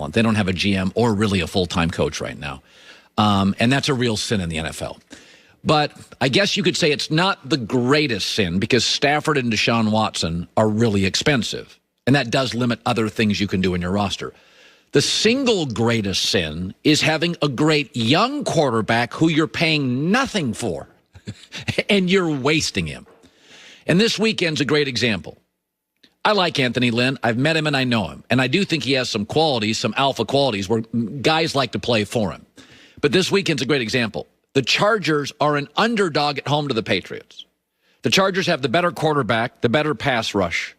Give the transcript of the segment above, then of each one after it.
They don't have a GM or really a full-time coach right now. And that's a real sin in the NFL. But I guess you could say it's not the greatest sin because Stafford and Deshaun Watson are really expensive. And that does limit other things you can do in your roster. The single greatest sin is having a great young quarterback who you're paying nothing for. And you're wasting him. And this weekend's a great example. I like Anthony Lynn. I've met him and I know him. And I do think he has some qualities, some alpha qualities where guys like to play for him. But this weekend's a great example. The Chargers are an underdog at home to the Patriots. The Chargers have the better quarterback, the better pass rush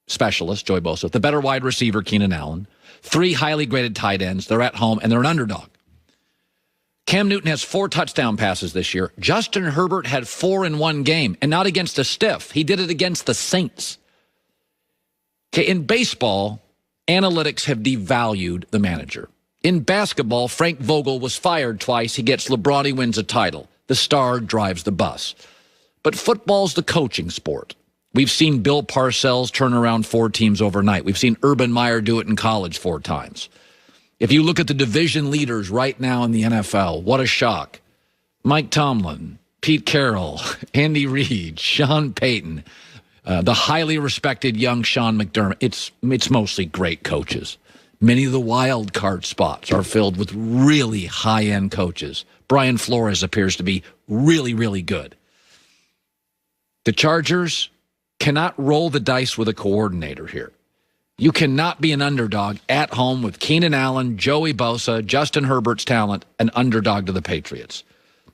specialist, Joey Bosa, the better wide receiver, Keenan Allen, 3 highly graded tight ends. They're at home, and they're an underdog. Cam Newton has 4 touchdown passes this year. Justin Herbert had 4 in one game, and not against a stiff. He did it against the Saints. Okay, in baseball, analytics have devalued the manager. In basketball, Frank Vogel was fired twice. He gets LeBron, he wins a title. The star drives the bus. But football's the coaching sport. We've seen Bill Parcells turn around 4 teams overnight. We've seen Urban Meyer do it in college 4 times. If you look at the division leaders right now in the NFL, what a shock. Mike Tomlin, Pete Carroll, Andy Reid, Sean Payton, the highly respected young Sean McDermott. It's mostly great coaches. Many of the wild card spots are filled with really high-end coaches. Brian Flores appears to be really, really good. The Chargers cannot roll the dice with a coordinator here. You cannot be an underdog at home with Keenan Allen, Joey Bosa, Justin Herbert's talent, an underdog to the Patriots.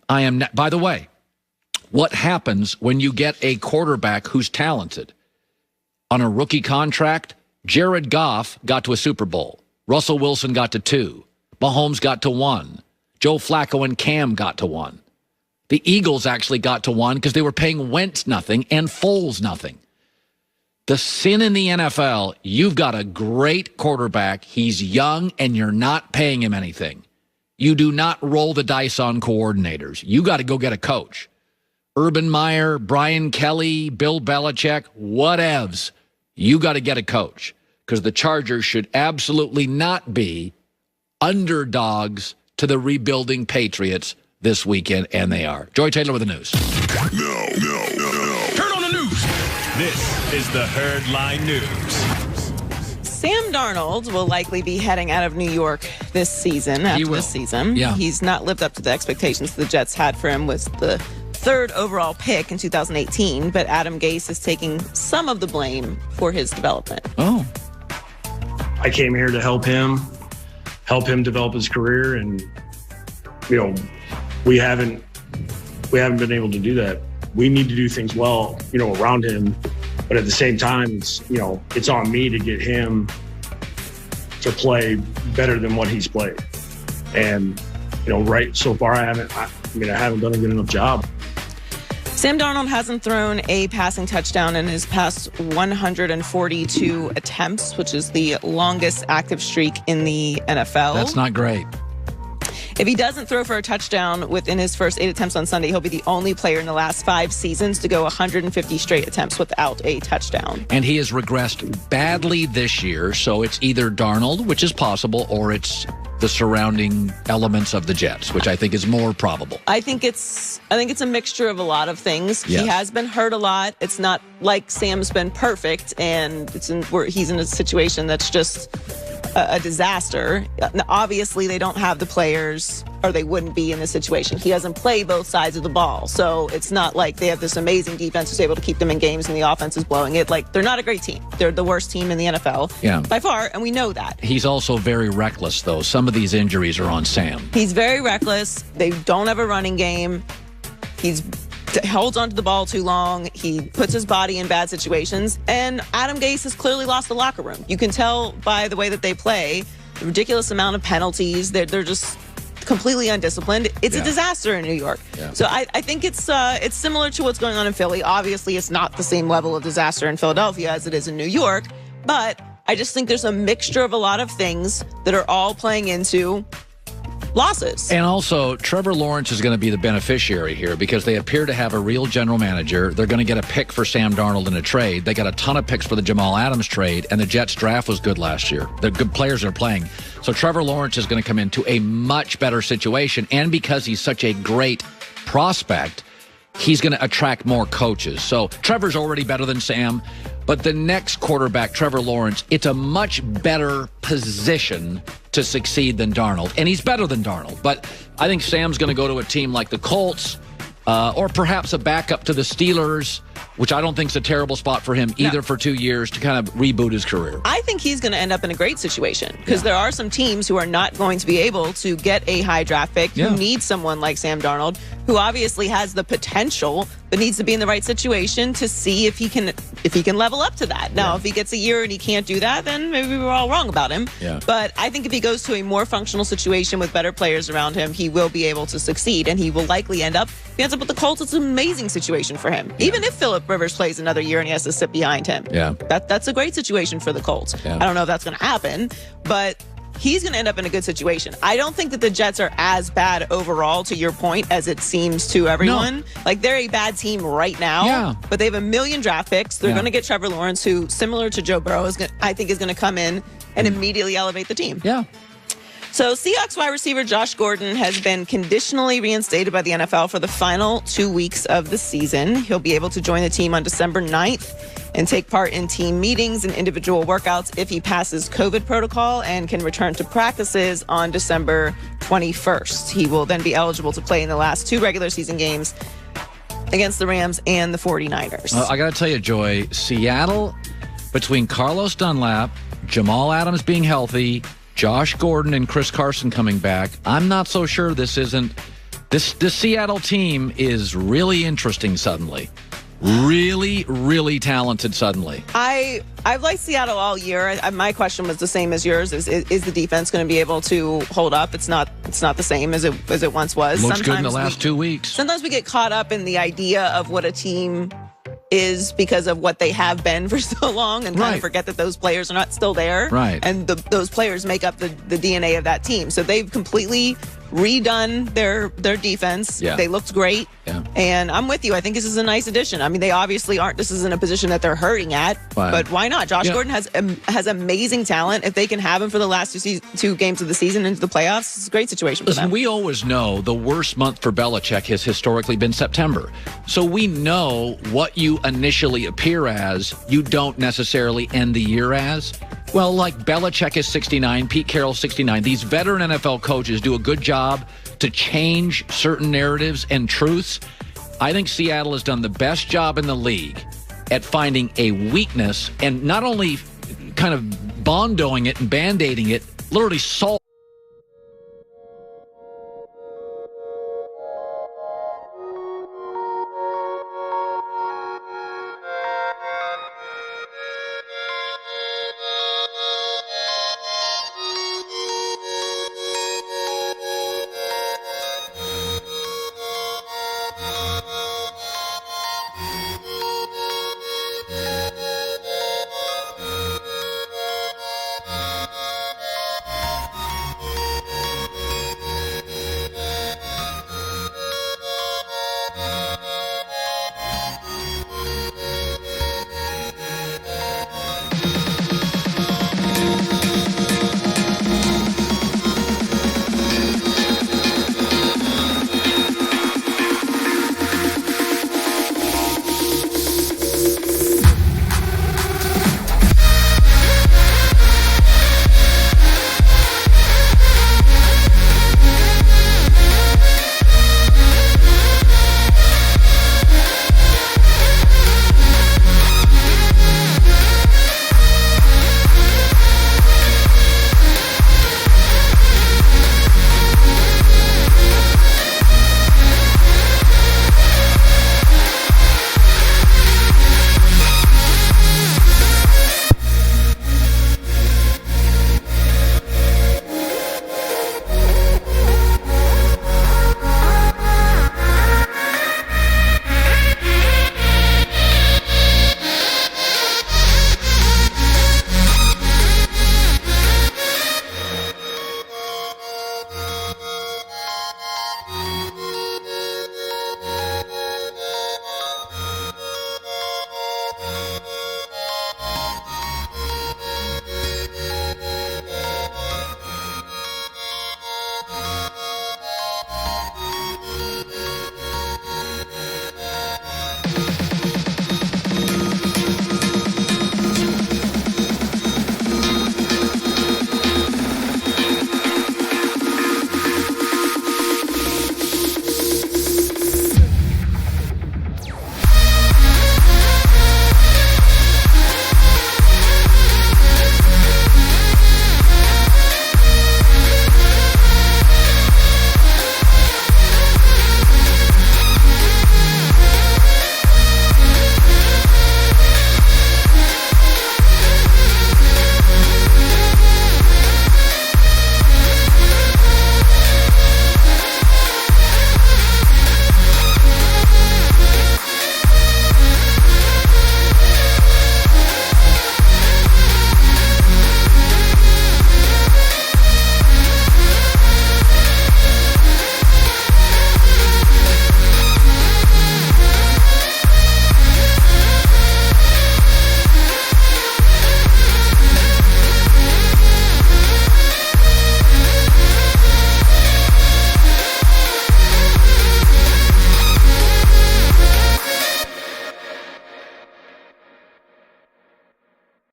By the way, what happens when you get a quarterback who's talented? On a rookie contract, Jared Goff got to a Super Bowl. Russell Wilson got to 2. Mahomes got to 1. Joe Flacco and Cam got to 1. The Eagles actually got to 1 because they were paying Wentz nothing and Foles nothing. The sin in the NFL, you've got a great quarterback. He's young and you're not paying him anything. You do not roll the dice on coordinators. You got to go get a coach. Urban Meyer, Brian Kelly, Bill Belichick, whatevs. You got to get a coach because the Chargers should absolutely not be underdogs to the rebuilding Patriots this weekend, and they are. Joy Taylor with the news. No. Turn on the news. This is the Herd Line News. Sam Darnold will likely be heading out of New York this season. This season. Yeah. He's not lived up to the expectations the Jets had for him with the 3rd overall pick in 2018, but Adam Gase is taking some of the blame for his development. Oh. I came here to help him develop his career, and we haven't been able to do that. We need to do things well, around him, but at the same time, it's on me to get him to play better than what he's played. And right so far, I haven't done a good enough job. Sam Darnold hasn't thrown a passing touchdown in his past 142 attempts, which is the longest active streak in the NFL. That's not great. If he doesn't throw for a touchdown within his first 8 attempts on Sunday, he'll be the only player in the last 5 seasons to go 150 straight attempts without a touchdown. And he has regressed badly this year, so it's either Darnold, which is possible, or it's the surrounding elements of the Jets, which I think is more probable. I think it's a mixture of a lot of things. Yes. He has been hurt a lot. It's not like Sam's been perfect, and he's in a situation that's just a disaster. Obviously, they don't have the players, or they wouldn't be in this situation. He doesn't play both sides of the ball, so it's not like they have this amazing defense who's able to keep them in games and the offense is blowing it. Like, they're not a great team. They're the worst team in the NFL by far, and we know that. He's also very reckless, though. Some of these injuries are on Sam. He's very reckless. They don't have a running game. He holds onto the ball too long. He puts his body in bad situations. And Adam Gase has clearly lost the locker room. You can tell by the way that they play, the ridiculous amount of penalties. They're just completely undisciplined. It's a disaster in New York. Yeah. So I think it's similar to what's going on in Philly. Obviously, it's not the same level of disaster in Philadelphia as it is in New York. But I just think there's a mixture of a lot of things that are all playing into losses. And also, Trevor Lawrence is going to be the beneficiary here because they appear to have a real general manager. They're going to get a pick for Sam Darnold in a trade. They got a ton of picks for the Jamal Adams trade, and the Jets draft was good last year. The good players are playing. So Trevor Lawrence is going to come into a much better situation, and because he's such a great prospect, he's going to attract more coaches. So Trevor's already better than Sam, but the next quarterback, Trevor Lawrence, it's a much better position to succeed than Darnold. And he's better than Darnold. But I think Sam's going to go to a team like the Colts or perhaps a backup to the Steelers, which I don't think is a terrible spot for him either for 2 years to kind of reboot his career. I think he's going to end up in a great situation because there are some teams who are not going to be able to get a high draft pick who need someone like Sam Darnold, who obviously has the potential but needs to be in the right situation to see if he can level up to that. Now, if he gets a year and he can't do that, then maybe we're all wrong about him. Yeah. But I think if he goes to a more functional situation with better players around him, he will be able to succeed, and he will likely end up, if he ends up with the Colts, it's an amazing situation for him. Even if Phillip Rivers plays another year and he has to sit behind him. That's a great situation for the Colts. I don't know if that's going to happen, but he's going to end up in a good situation. I don't think that the Jets are as bad overall, to your point, as it seems to everyone. No. Like, they're a bad team right now, but they have a million draft picks. They're going to get Trevor Lawrence, who, similar to Joe Burrow, I think is going to come in and immediately elevate the team. So Seahawks wide receiver Josh Gordon has been conditionally reinstated by the NFL for the final 2 weeks of the season. He'll be able to join the team on December 9th and take part in team meetings and individual workouts if he passes COVID protocol and can return to practices on December 21st. He will then be eligible to play in the last 2 regular season games against the Rams and the 49ers. I got to tell you, Joy, Seattle, between Carlos Dunlap, Jamal Adams being healthy, Josh Gordon and Chris Carson coming back, I'm not so sure this Seattle team is really interesting suddenly. Really, really talented suddenly. I've liked Seattle all year. My question was the same as yours. Is the defense going to be able to hold up? It's not the same as it once was. Looks good in the last 2 weeks. Sometimes we get caught up in the idea of what a team is because of what they have been for so long and kind of forget that those players are not still there. And those players make up the DNA of that team. So they've completely redone their defense. They looked great. And I'm with you. I think this is a nice addition. I mean, they obviously aren't. This isn't a position that they're hurting at, but why not? Josh Gordon has amazing talent. If they can have him for the last 2 games of the season into the playoffs, it's a great situation for them. We always know the worst month for Belichick has historically been September. So we know what you initially appear as, you don't necessarily end the year as. Well, like Belichick is 69, Pete Carroll 69. These veteran NFL coaches do a good job to change certain narratives and truths. I think Seattle has done the best job in the league at finding a weakness and not only kind of bondoing it and band-aiding it, literally solving